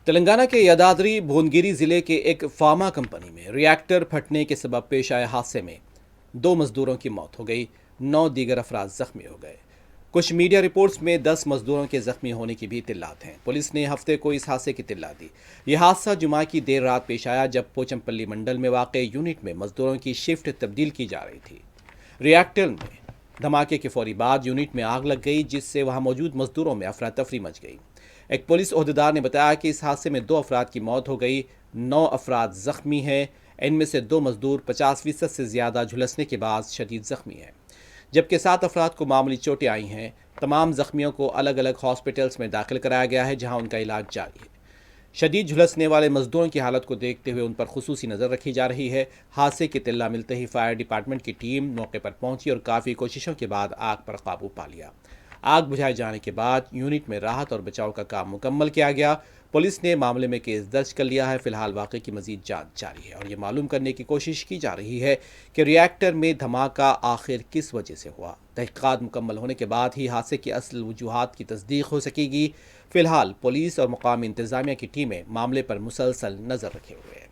تلنگانہ کے یادادری بھونگیری ضلع کے ایک فارما کمپنی میں ری ایکٹر پھٹنے کے سبب پیش آئے حادثے میں 2 مزدوروں کی موت ہو گئی، 9 دیگر افراد زخمی ہو گئے۔ کچھ میڈیا رپورٹس میں 10 مزدوروں کے زخمی ہونے کی بھی اطلاعات ہیں۔ پولیس نے ہفتے کو اس حادثے کی اطلاع دی۔ یہ حادثہ جمعہ کی دیر رات پیش آیا جب پوچم پلی منڈل میں واقع یونٹ میں مزدوروں کی شفٹ تبدیل کی جا رہی تھی۔ ری ایکٹر میں دھماکے کے فوری بعد یونٹ میں آگ لگ گئی، جس سے وہاں موجود مزدوروں میں افراتفری مچ گئی۔ ایک پولیس عہدیدار نے بتایا کہ اس حادثے میں 2 افراد کی موت ہو گئی، 9 افراد زخمی ہیں۔ ان میں سے 2 مزدور 50% سے زیادہ جھلسنے کے بعد شدید زخمی ہیں، جبکہ 7 افراد کو معمولی چوٹیں آئی ہیں۔ تمام زخمیوں کو الگ الگ ہاسپٹلز میں داخل کرایا گیا ہے، جہاں ان کا علاج جاری ہے۔ شدید جھلسنے والے مزدوروں کی حالت کو دیکھتے ہوئے ان پر خصوصی نظر رکھی جا رہی ہے۔ حادثے کی اطلاع ملتے ہی فائر ڈپارٹمنٹ کی ٹیم موقع پر پہنچی اور کافی کوششوں کے بعد آگ پر قابو پا لیا۔ آگ بجھائے جانے کے بعد یونٹ میں راحت اور بچاؤ کا کام مکمل کیا گیا۔ پولیس نے معاملے میں کیس درج کر لیا ہے۔ فی الحال واقعے کی مزید جانچ جاری ہے اور یہ معلوم کرنے کی کوشش کی جا رہی ہے کہ ری ایکٹر میں دھماکہ آخر کس وجہ سے ہوا۔ تحقیقات مکمل ہونے کے بعد ہی حادثے کی اصل وجوہات کی تصدیق ہو سکے گی۔ فی الحال پولیس اور مقامی انتظامیہ کی ٹیمیں معاملے پر مسلسل نظر رکھے ہوئے ہیں۔